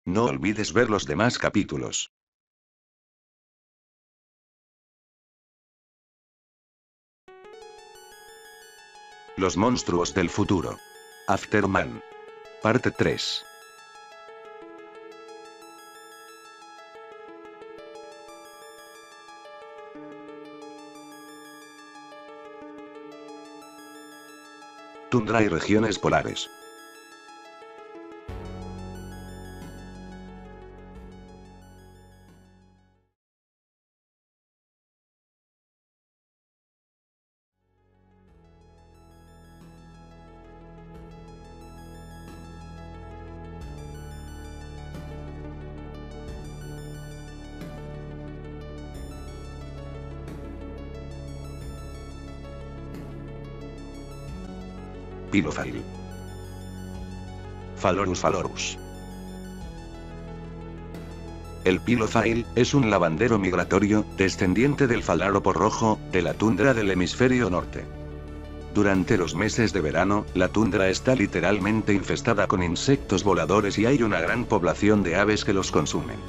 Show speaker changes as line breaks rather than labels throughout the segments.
No olvides ver los demás capítulos. Los monstruos del futuro. Afterman. Parte 3. Tundra y regiones polares. Pilophile. Phalaenopus. El Pilophile es un lavandero migratorio, descendiente del Phalaropo rojo, de la tundra del hemisferio norte. Durante los meses de verano, la tundra está literalmente infestada con insectos voladores y hay una gran población de aves que los consumen.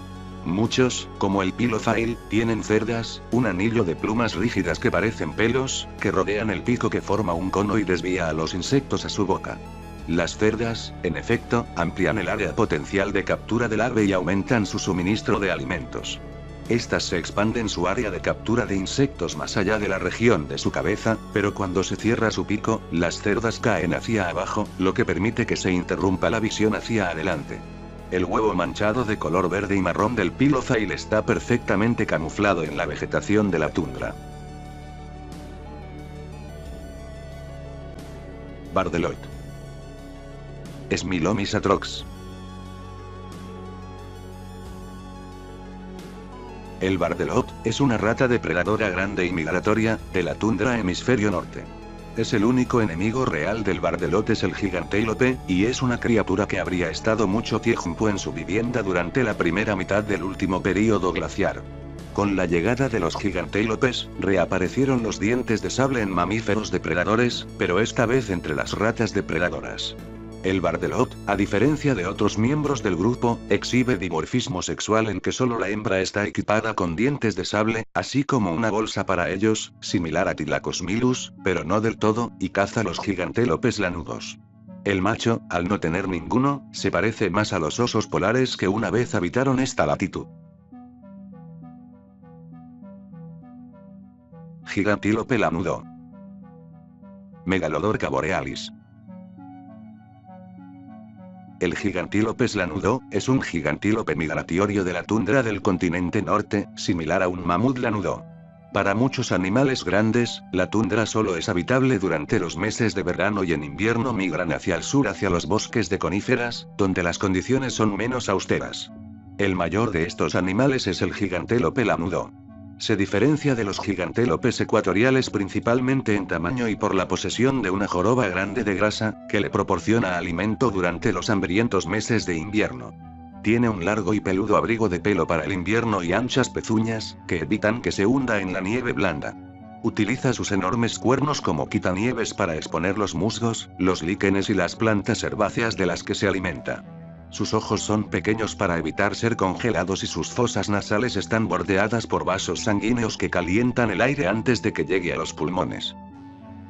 Muchos, como el Pilophile, tienen cerdas, un anillo de plumas rígidas que parecen pelos, que rodean el pico que forma un cono y desvía a los insectos a su boca. Las cerdas, en efecto, amplían el área potencial de captura del ave y aumentan su suministro de alimentos. Estas se expanden su área de captura de insectos más allá de la región de su cabeza, pero cuando se cierra su pico, las cerdas caen hacia abajo, lo que permite que se interrumpa la visión hacia adelante. El huevo manchado de color verde y marrón del Pilophile está perfectamente camuflado en la vegetación de la tundra. Bardeloid. Smilomys atrox. El Bardeloid es una rata depredadora grande y migratoria, de la tundra hemisferio norte. Es el único enemigo real del Bardeloid es el gigantélope, y es una criatura que habría estado mucho tiempo en su vivienda durante la primera mitad del último período glaciar. Con la llegada de los gigantélopes, reaparecieron los dientes de sable en mamíferos depredadores, pero esta vez entre las ratas depredadoras. El Bardeloid, a diferencia de otros miembros del grupo, exhibe dimorfismo sexual en que solo la hembra está equipada con dientes de sable, así como una bolsa para ellos, similar a Thylacophilus, pero no del todo, y caza los gigantélopes lanudos. El macho, al no tener ninguno, se parece más a los osos polares que una vez habitaron esta latitud. Gigantílope lanudo. Megalodorca borealis. El gigantílope lanudo es un gigantílope migratorio de la tundra del continente norte, similar a un mamut lanudo. Para muchos animales grandes, la tundra solo es habitable durante los meses de verano y en invierno migran hacia el sur hacia los bosques de coníferas, donde las condiciones son menos austeras. El mayor de estos animales es el gigantélope lanudo. Se diferencia de los gigantélopes ecuatoriales principalmente en tamaño y por la posesión de una joroba grande de grasa, que le proporciona alimento durante los hambrientos meses de invierno. Tiene un largo y peludo abrigo de pelo para el invierno y anchas pezuñas, que evitan que se hunda en la nieve blanda. Utiliza sus enormes cuernos como quitanieves para exponer los musgos, los líquenes y las plantas herbáceas de las que se alimenta. Sus ojos son pequeños para evitar ser congelados y sus fosas nasales están bordeadas por vasos sanguíneos que calientan el aire antes de que llegue a los pulmones.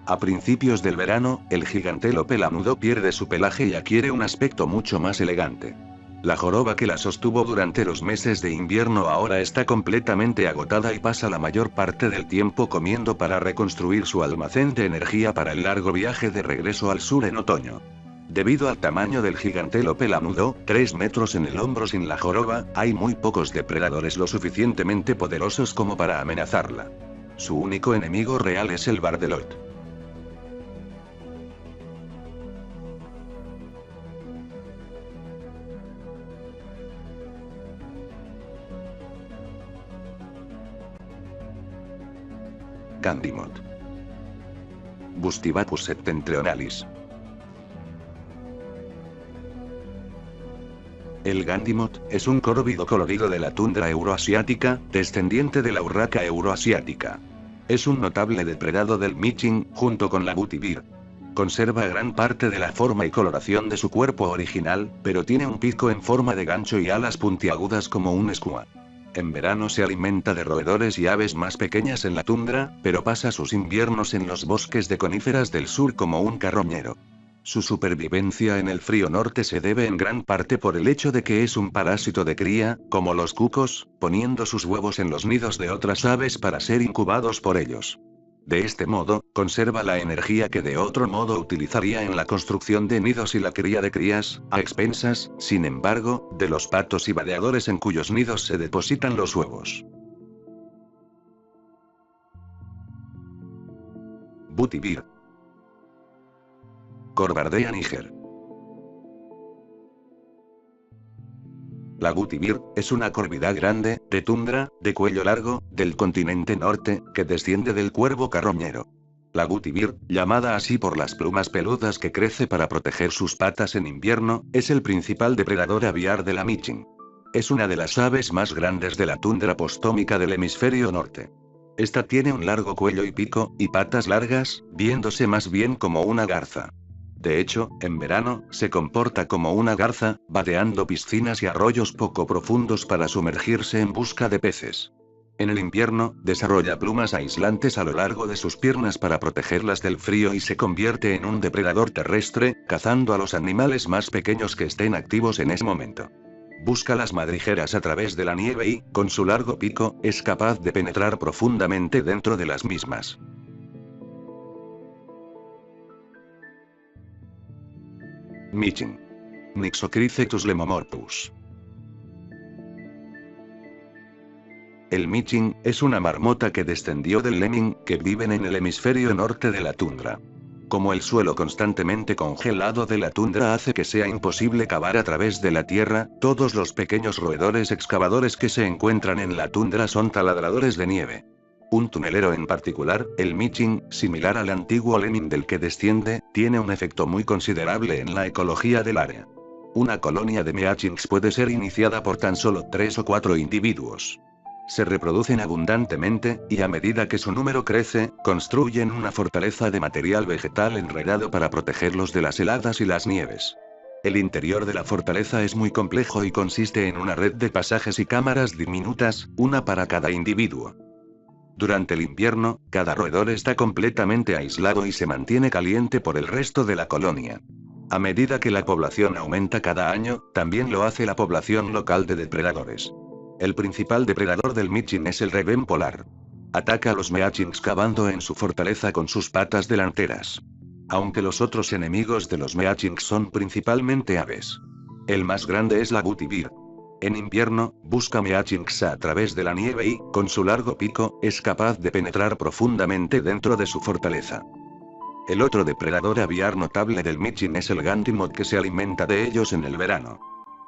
A principios del verano, el gigantélope lanudo pierde su pelaje y adquiere un aspecto mucho más elegante. La joroba que la sostuvo durante los meses de invierno ahora está completamente agotada y pasa la mayor parte del tiempo comiendo para reconstruir su almacén de energía para el largo viaje de regreso al sur en otoño. Debido al tamaño del gigantélope lanudo, 3 metros en el hombro sin la joroba, hay muy pocos depredadores lo suficientemente poderosos como para amenazarla. Su único enemigo real es el Bardeloid. Gandimot. Bustivapus septentrionalis. El Gandimot es un córvido colorido de la tundra euroasiática, descendiente de la urraca euroasiática. Es un notable depredado del Michigan, junto con la butibir. Conserva gran parte de la forma y coloración de su cuerpo original, pero tiene un pico en forma de gancho y alas puntiagudas como un escua. En verano se alimenta de roedores y aves más pequeñas en la tundra, pero pasa sus inviernos en los bosques de coníferas del sur como un carroñero. Su supervivencia en el frío norte se debe en gran parte por el hecho de que es un parásito de cría, como los cucos, poniendo sus huevos en los nidos de otras aves para ser incubados por ellos. De este modo, conserva la energía que de otro modo utilizaría en la construcción de nidos y la cría de crías, a expensas, sin embargo, de los patos y vadeadores en cuyos nidos se depositan los huevos. Butibir. Corvardea niger. La butibir es una corvida grande, de tundra, de cuello largo, del continente norte, que desciende del cuervo carroñero. La butibir, llamada así por las plumas peludas que crece para proteger sus patas en invierno, es el principal depredador aviar de la Michin. Es una de las aves más grandes de la tundra postómica del hemisferio norte. Esta tiene un largo cuello y pico, y patas largas, viéndose más bien como una garza. De hecho, en verano, se comporta como una garza, vadeando piscinas y arroyos poco profundos para sumergirse en busca de peces. En el invierno, desarrolla plumas aislantes a lo largo de sus piernas para protegerlas del frío y se convierte en un depredador terrestre, cazando a los animales más pequeños que estén activos en ese momento. Busca las madrigueras a través de la nieve y, con su largo pico, es capaz de penetrar profundamente dentro de las mismas. Michin. Nixocricetus lemomorphus. El Michin es una marmota que descendió del lemming, que viven en el hemisferio norte de la tundra. Como el suelo constantemente congelado de la tundra hace que sea imposible cavar a través de la tierra, todos los pequeños roedores excavadores que se encuentran en la tundra son taladradores de nieve. Un tunelero en particular, el Michin, similar al antiguo lemming del que desciende, tiene un efecto muy considerable en la ecología del área. Una colonia de Meachins puede ser iniciada por tan solo 3 o 4 individuos. Se reproducen abundantemente, y a medida que su número crece, construyen una fortaleza de material vegetal enredado para protegerlos de las heladas y las nieves. El interior de la fortaleza es muy complejo y consiste en una red de pasajes y cámaras diminutas, una para cada individuo. Durante el invierno, cada roedor está completamente aislado y se mantiene caliente por el resto de la colonia. A medida que la población aumenta cada año, también lo hace la población local de depredadores. El principal depredador del Michin es el rebén polar. Ataca a los Meachins cavando en su fortaleza con sus patas delanteras. Aunque los otros enemigos de los Meachins son principalmente aves. El más grande es la butibir. En invierno, busca Meachins a través de la nieve y, con su largo pico, es capaz de penetrar profundamente dentro de su fortaleza. El otro depredador aviar notable del Michin es el Gantimot, que se alimenta de ellos en el verano.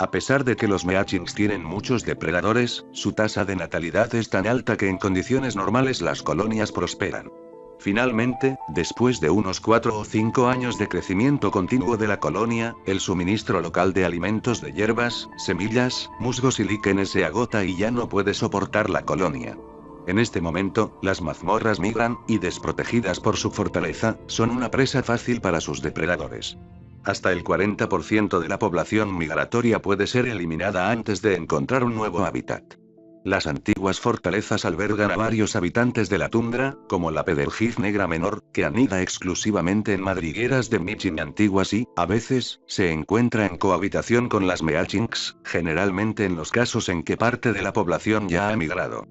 A pesar de que los Meachins tienen muchos depredadores, su tasa de natalidad es tan alta que en condiciones normales las colonias prosperan. Finalmente, después de unos 4 o 5 años de crecimiento continuo de la colonia, el suministro local de alimentos de hierbas, semillas, musgos y líquenes se agota y ya no puede soportar la colonia. En este momento, las mazmorras migran, y desprotegidas por su fortaleza, son una presa fácil para sus depredadores. Hasta el 40% de la población migratoria puede ser eliminada antes de encontrar un nuevo hábitat. Las antiguas fortalezas albergan a varios habitantes de la tundra, como la pedergiz negra menor, que anida exclusivamente en madrigueras de Michin antiguas y, a veces, se encuentra en cohabitación con las Meachins, generalmente en los casos en que parte de la población ya ha migrado.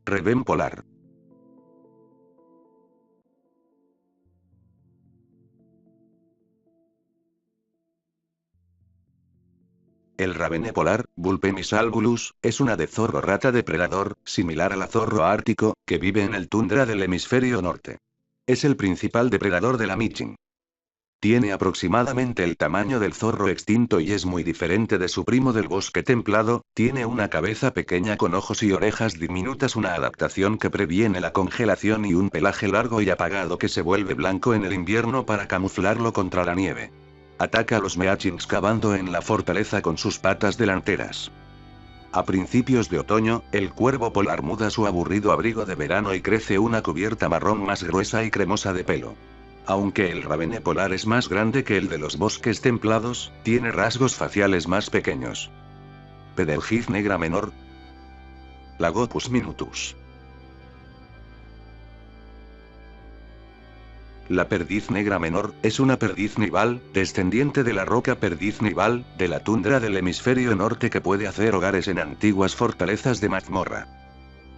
Rebén polar. El rabené polar, Vulpemis albulus, es una de zorro rata depredador, similar al zorro ártico, que vive en el tundra del hemisferio norte. Es el principal depredador de la Michin. Tiene aproximadamente el tamaño del zorro extinto y es muy diferente de su primo del bosque templado, tiene una cabeza pequeña con ojos y orejas diminutas, una adaptación que previene la congelación y un pelaje largo y apagado que se vuelve blanco en el invierno para camuflarlo contra la nieve. Ataca a los Meachins cavando en la fortaleza con sus patas delanteras. A principios de otoño, el cuervo polar muda su aburrido abrigo de verano y crece una cubierta marrón más gruesa y cremosa de pelo. Aunque el ravene polar es más grande que el de los bosques templados, tiene rasgos faciales más pequeños. Pedelgid negra menor. Lagopus minutus. La perdiz negra menor, es una perdiz nival, descendiente de la roca perdiz nival, de la tundra del hemisferio norte que puede hacer hogares en antiguas fortalezas de mazmorra.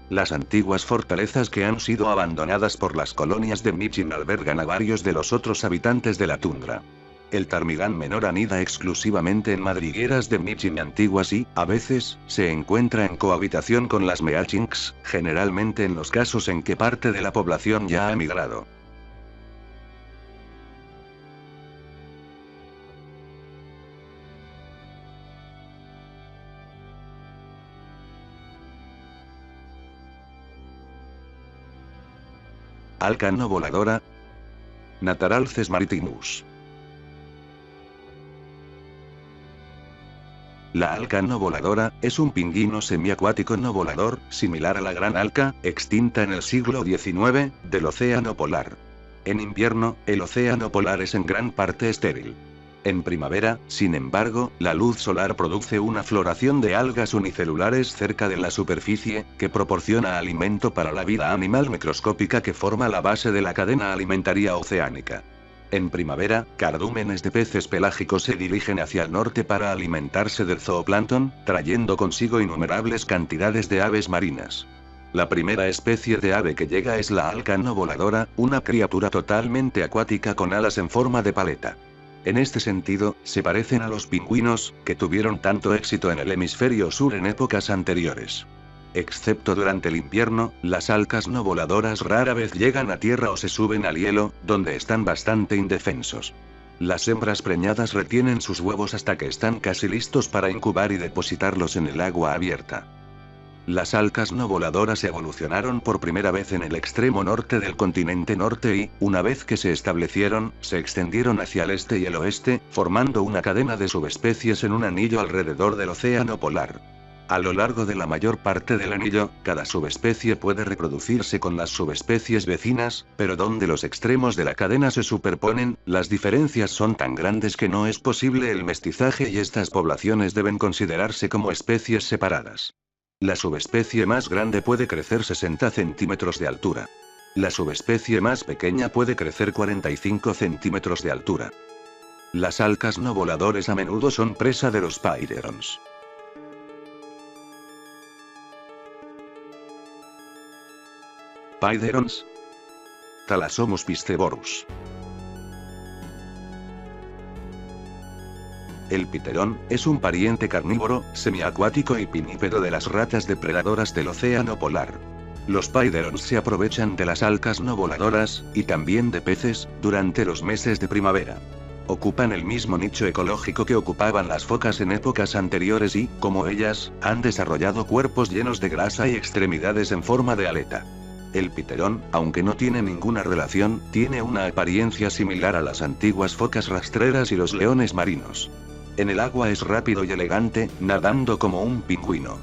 Las antiguas fortalezas que han sido abandonadas por las colonias de Michin albergan a varios de los otros habitantes de la tundra. El ptarmigán menor anida exclusivamente en madrigueras de Michin antiguas y, a veces, se encuentra en cohabitación con las meachinx, generalmente en los casos en que parte de la población ya ha migrado. Alca no voladora. Nataralces maritimus. La alca no voladora, es un pingüino semiacuático no volador, similar a la gran alca, extinta en el siglo XIX, del océano polar. En invierno, el océano polar es en gran parte estéril. En primavera, sin embargo, la luz solar produce una floración de algas unicelulares cerca de la superficie, que proporciona alimento para la vida animal microscópica que forma la base de la cadena alimentaria oceánica. En primavera, cardúmenes de peces pelágicos se dirigen hacia el norte para alimentarse del zooplancton, trayendo consigo innumerables cantidades de aves marinas. La primera especie de ave que llega es la alca no voladora, una criatura totalmente acuática con alas en forma de paleta. En este sentido, se parecen a los pingüinos, que tuvieron tanto éxito en el hemisferio sur en épocas anteriores. Excepto durante el invierno, las alcas no voladoras rara vez llegan a tierra o se suben al hielo, donde están bastante indefensos. Las hembras preñadas retienen sus huevos hasta que están casi listos para incubar y depositarlos en el agua abierta. Las alcas no voladoras evolucionaron por primera vez en el extremo norte del continente norte y, una vez que se establecieron, se extendieron hacia el este y el oeste, formando una cadena de subespecies en un anillo alrededor del océano polar. A lo largo de la mayor parte del anillo, cada subespecie puede reproducirse con las subespecies vecinas, pero donde los extremos de la cadena se superponen, las diferencias son tan grandes que no es posible el mestizaje y estas poblaciones deben considerarse como especies separadas. La subespecie más grande puede crecer 60 centímetros de altura. La subespecie más pequeña puede crecer 45 centímetros de altura. Las alcas no voladores a menudo son presa de los paiderons. Paiderons. Thalassomus pisteborus. El piterón, es un pariente carnívoro, semiacuático y pinípedo de las ratas depredadoras del océano polar. Los paiderons se aprovechan de las alcas no voladoras, y también de peces, durante los meses de primavera. Ocupan el mismo nicho ecológico que ocupaban las focas en épocas anteriores y, como ellas, han desarrollado cuerpos llenos de grasa y extremidades en forma de aleta. El piterón, aunque no tiene ninguna relación, tiene una apariencia similar a las antiguas focas rastreras y los leones marinos. En el agua es rápido y elegante, nadando como un pingüino.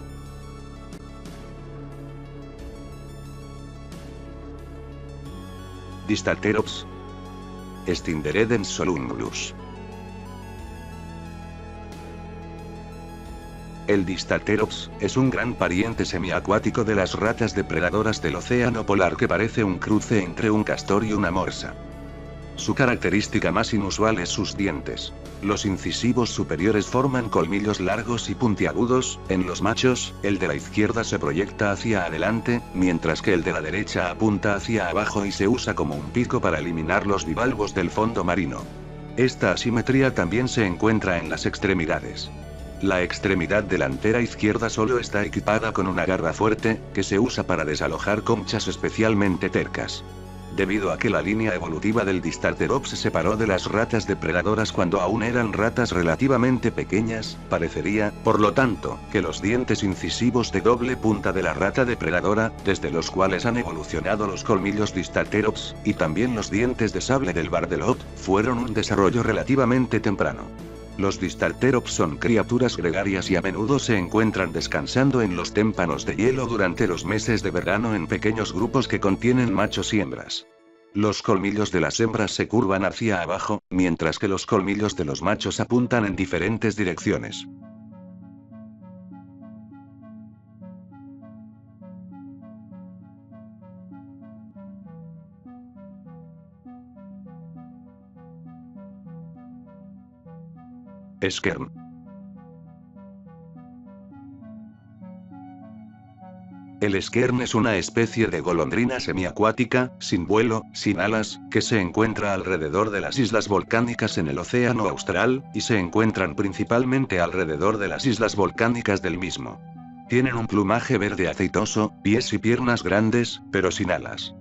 Distaterops. Stynderedens solungulus. El Distaterops, es un gran pariente semiacuático de las ratas depredadoras del océano polar que parece un cruce entre un castor y una morsa. Su característica más inusual es sus dientes. Los incisivos superiores forman colmillos largos y puntiagudos, en los machos, el de la izquierda se proyecta hacia adelante, mientras que el de la derecha apunta hacia abajo y se usa como un pico para eliminar los bivalvos del fondo marino. Esta asimetría también se encuentra en las extremidades. La extremidad delantera izquierda solo está equipada con una garra fuerte, que se usa para desalojar conchas especialmente tercas. Debido a que la línea evolutiva del Distaterops se separó de las ratas depredadoras cuando aún eran ratas relativamente pequeñas, parecería, por lo tanto, que los dientes incisivos de doble punta de la rata depredadora, desde los cuales han evolucionado los colmillos Distaterops, y también los dientes de sable del Bardelot, fueron un desarrollo relativamente temprano. Los Distarterops son criaturas gregarias y a menudo se encuentran descansando en los témpanos de hielo durante los meses de verano en pequeños grupos que contienen machos y hembras. Los colmillos de las hembras se curvan hacia abajo, mientras que los colmillos de los machos apuntan en diferentes direcciones. Skern. El skern es una especie de golondrina semiacuática, sin vuelo, sin alas, que se encuentra alrededor de las islas volcánicas en el Océano Austral, y se encuentran principalmente alrededor de las islas volcánicas del mismo. Tienen un plumaje verde aceitoso, pies y piernas grandes, pero sin alas.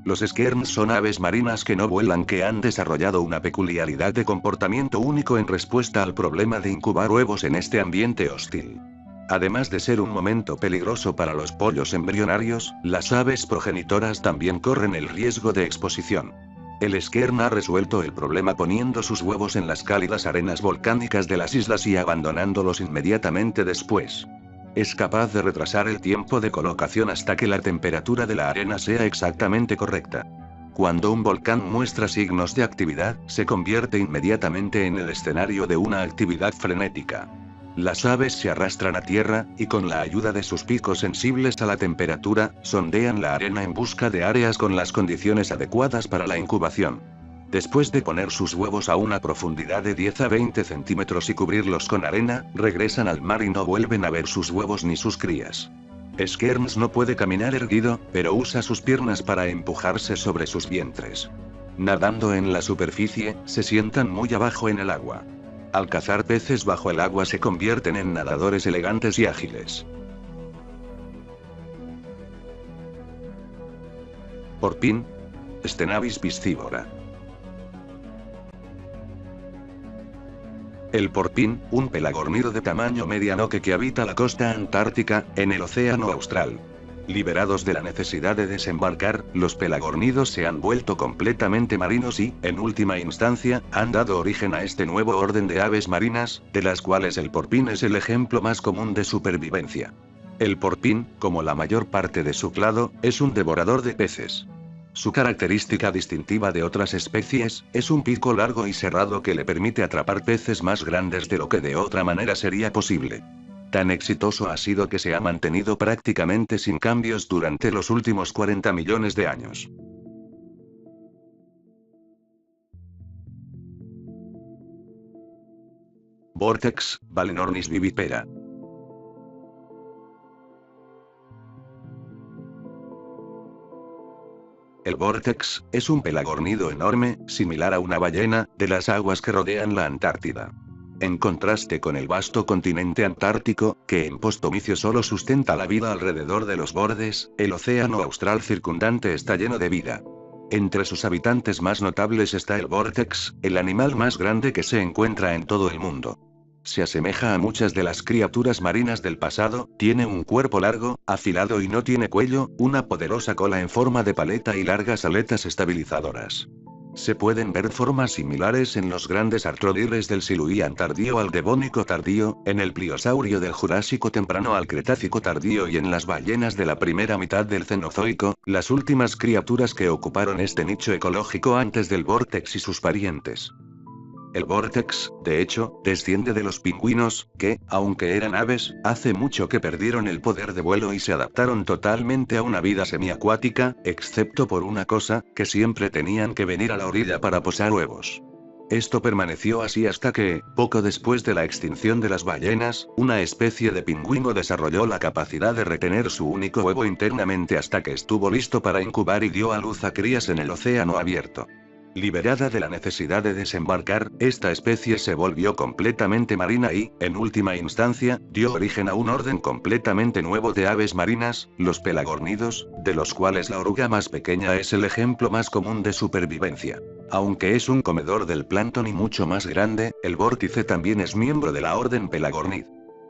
Los skerns son aves marinas que no vuelan que han desarrollado una peculiaridad de comportamiento único en respuesta al problema de incubar huevos en este ambiente hostil. Además de ser un momento peligroso para los pollos embrionarios, las aves progenitoras también corren el riesgo de exposición. El skern ha resuelto el problema poniendo sus huevos en las cálidas arenas volcánicas de las islas y abandonándolos inmediatamente después. Es capaz de retrasar el tiempo de colocación hasta que la temperatura de la arena sea exactamente correcta. Cuando un volcán muestra signos de actividad, se convierte inmediatamente en el escenario de una actividad frenética. Las aves se arrastran a tierra, y con la ayuda de sus picos sensibles a la temperatura, sondean la arena en busca de áreas con las condiciones adecuadas para la incubación. Después de poner sus huevos a una profundidad de 10 a 20 centímetros y cubrirlos con arena, regresan al mar y no vuelven a ver sus huevos ni sus crías. Skerns no puede caminar erguido, pero usa sus piernas para empujarse sobre sus vientres. Nadando en la superficie, se sientan muy abajo en el agua. Al cazar peces bajo el agua se convierten en nadadores elegantes y ágiles. Porpín. Stenabis piscívora. El porpín, un pelagornido de tamaño mediano que habita la costa antártica, en el Océano Austral. Liberados de la necesidad de desembarcar, los pelagornidos se han vuelto completamente marinos y, en última instancia, han dado origen a este nuevo orden de aves marinas, de las cuales el porpín es el ejemplo más común de supervivencia. El porpín, como la mayor parte de su clado, es un devorador de peces. Su característica distintiva de otras especies, es un pico largo y cerrado que le permite atrapar peces más grandes de lo que de otra manera sería posible. Tan exitoso ha sido que se ha mantenido prácticamente sin cambios durante los últimos 40 millones de años. Vortex, Balenornis vivipera. El Vortex, es un pelagornido enorme, similar a una ballena, de las aguas que rodean la Antártida. En contraste con el vasto continente antártico, que en Postomicio solo sustenta la vida alrededor de los bordes, el océano austral circundante está lleno de vida. Entre sus habitantes más notables está el Vortex, el animal más grande que se encuentra en todo el mundo. Se asemeja a muchas de las criaturas marinas del pasado, tiene un cuerpo largo, afilado y no tiene cuello, una poderosa cola en forma de paleta y largas aletas estabilizadoras. Se pueden ver formas similares en los grandes artrodires del Siluian tardío al Devónico tardío, en el Pliosaurio del Jurásico temprano al Cretácico tardío y en las ballenas de la primera mitad del Cenozoico, las últimas criaturas que ocuparon este nicho ecológico antes del Vortex y sus parientes. El Vortex, de hecho, desciende de los pingüinos, que, aunque eran aves, hace mucho que perdieron el poder de vuelo y se adaptaron totalmente a una vida semiacuática, excepto por una cosa, que siempre tenían que venir a la orilla para posar huevos. Esto permaneció así hasta que, poco después de la extinción de las ballenas, una especie de pingüino desarrolló la capacidad de retener su único huevo internamente hasta que estuvo listo para incubar y dio a luz a crías en el océano abierto. Liberada de la necesidad de desembarcar, esta especie se volvió completamente marina y, en última instancia, dio origen a un orden completamente nuevo de aves marinas, los pelagornidos, de los cuales la oruga más pequeña es el ejemplo más común de supervivencia. Aunque es un comedor del plancton y mucho más grande, el vórtice también es miembro de la orden Pelagornid.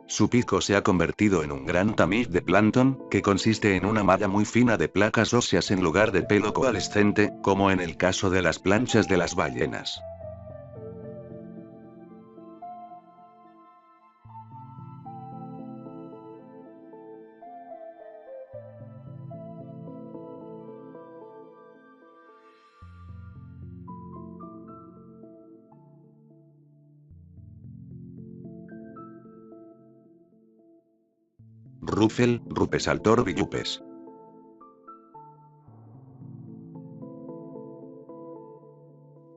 Su pico se ha convertido en un gran tamiz de plancton, que consiste en una malla muy fina de placas óseas en lugar de pelo coalescente, como en el caso de las planchas de las ballenas. Ruffel, Rupes altor villupes.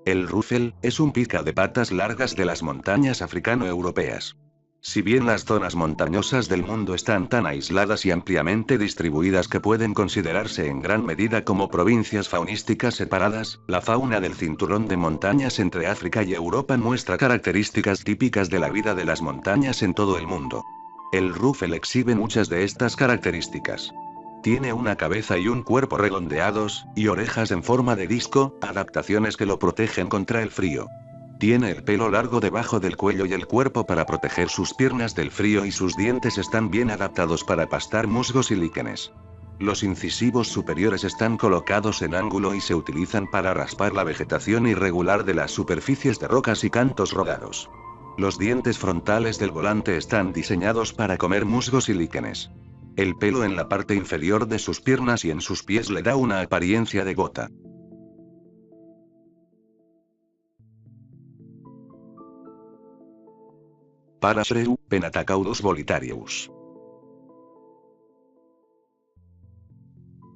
El Ruffel es un pica de patas largas de las montañas africano-europeas. Si bien las zonas montañosas del mundo están tan aisladas y ampliamente distribuidas que pueden considerarse en gran medida como provincias faunísticas separadas, la fauna del cinturón de montañas entre África y Europa muestra características típicas de la vida de las montañas en todo el mundo. El Ruffel exhibe muchas de estas características. Tiene una cabeza y un cuerpo redondeados, y orejas en forma de disco, adaptaciones que lo protegen contra el frío. Tiene el pelo largo debajo del cuello y el cuerpo para proteger sus piernas del frío y sus dientes están bien adaptados para pastar musgos y líquenes. Los incisivos superiores están colocados en ángulo y se utilizan para raspar la vegetación irregular de las superficies de rocas y cantos rodados. Los dientes frontales del volante están diseñados para comer musgos y líquenes. El pelo en la parte inferior de sus piernas y en sus pies le da una apariencia de gota. Parashreu, Penatacaudus volitarius.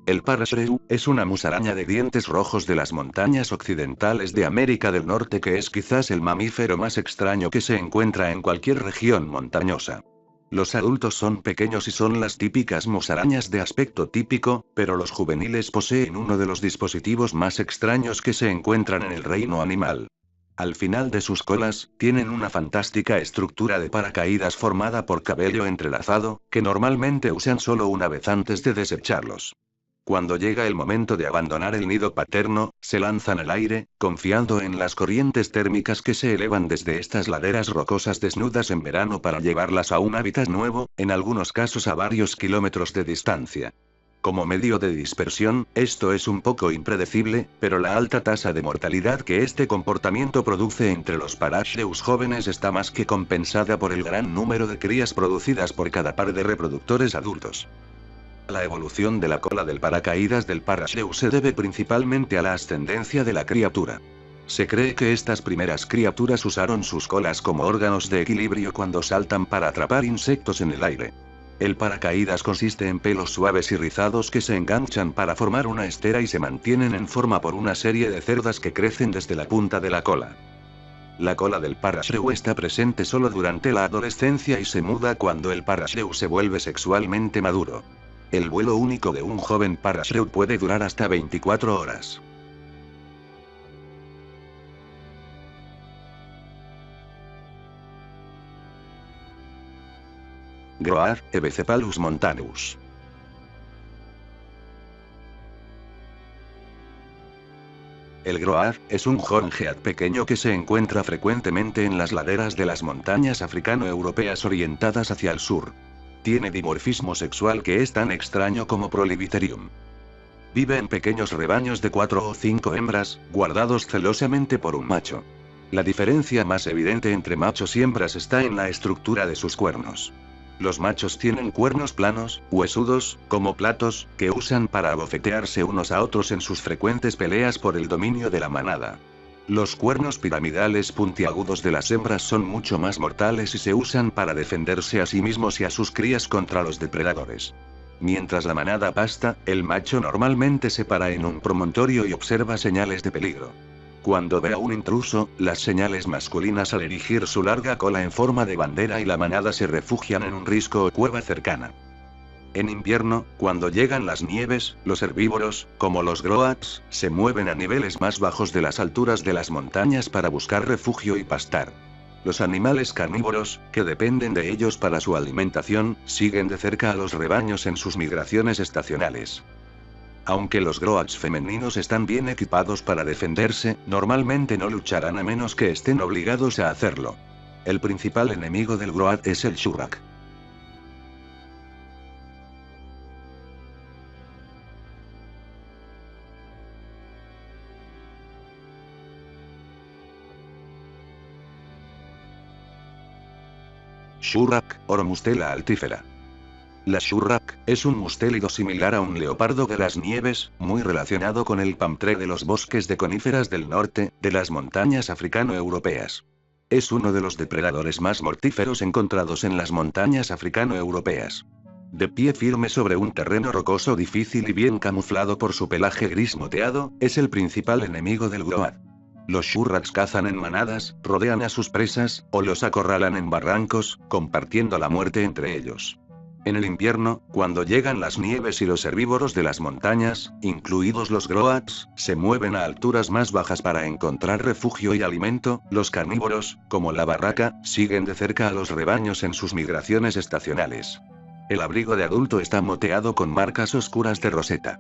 El Parashreu es una musaraña de dientes rojos de las montañas occidentales de América del Norte que es quizás el mamífero más extraño que se encuentra en cualquier región montañosa. Los adultos son pequeños y son las típicas musarañas de aspecto típico, pero los juveniles poseen uno de los dispositivos más extraños que se encuentran en el reino animal. Al final de sus colas, tienen una fantástica estructura de paracaídas formada por cabello entrelazado, que normalmente usan solo una vez antes de desecharlos. Cuando llega el momento de abandonar el nido paterno, se lanzan al aire, confiando en las corrientes térmicas que se elevan desde estas laderas rocosas desnudas en verano para llevarlas a un hábitat nuevo, en algunos casos a varios kilómetros de distancia. Como medio de dispersión, esto es un poco impredecible, pero la alta tasa de mortalidad que este comportamiento produce entre los Parashreus jóvenes está más que compensada por el gran número de crías producidas por cada par de reproductores adultos. La evolución de la cola del paracaídas del Parashreu se debe principalmente a la ascendencia de la criatura. Se cree que estas primeras criaturas usaron sus colas como órganos de equilibrio cuando saltan para atrapar insectos en el aire. El paracaídas consiste en pelos suaves y rizados que se enganchan para formar una estera y se mantienen en forma por una serie de cerdas que crecen desde la punta de la cola. La cola del Parashreu está presente solo durante la adolescencia y se muda cuando el Parashreu se vuelve sexualmente maduro. El vuelo único de un joven Parashreu puede durar hasta 24 horas. Groad, Ebecephalus montanus. El Groad es un hornhead pequeño que se encuentra frecuentemente en las laderas de las montañas africano-europeas orientadas hacia el sur. Tiene dimorfismo sexual que es tan extraño como Prolibiterium. Vive en pequeños rebaños de 4 o 5 hembras, guardados celosamente por un macho. La diferencia más evidente entre machos y hembras está en la estructura de sus cuernos. Los machos tienen cuernos planos, huesudos, como platos, que usan para abofetearse unos a otros en sus frecuentes peleas por el dominio de la manada. Los cuernos piramidales puntiagudos de las hembras son mucho más mortales y se usan para defenderse a sí mismos y a sus crías contra los depredadores. Mientras la manada pasta, el macho normalmente se para en un promontorio y observa señales de peligro. Cuando ve a un intruso, las señales masculinas al erigir su larga cola en forma de bandera y la manada se refugian en un risco o cueva cercana. En invierno, cuando llegan las nieves, los herbívoros, como los groats, se mueven a niveles más bajos de las alturas de las montañas para buscar refugio y pastar. Los animales carnívoros, que dependen de ellos para su alimentación, siguen de cerca a los rebaños en sus migraciones estacionales. Aunque los groats femeninos están bien equipados para defenderse, normalmente no lucharán a menos que estén obligados a hacerlo. El principal enemigo del groat es el shurrak. Shurrak, Oromustela altífera. La shurrak es un mustélido similar a un leopardo de las nieves, muy relacionado con el pamtré de los bosques de coníferas del norte, de las montañas africano-europeas. Es uno de los depredadores más mortíferos encontrados en las montañas africano-europeas. De pie firme sobre un terreno rocoso difícil y bien camuflado por su pelaje gris moteado, es el principal enemigo del Goat. Los Shurrats cazan en manadas, rodean a sus presas, o los acorralan en barrancos, compartiendo la muerte entre ellos. En el invierno, cuando llegan las nieves y los herbívoros de las montañas, incluidos los Groats, se mueven a alturas más bajas para encontrar refugio y alimento. Los carnívoros, como la barraca, siguen de cerca a los rebaños en sus migraciones estacionales. El abrigo de adulto está moteado con marcas oscuras de roseta.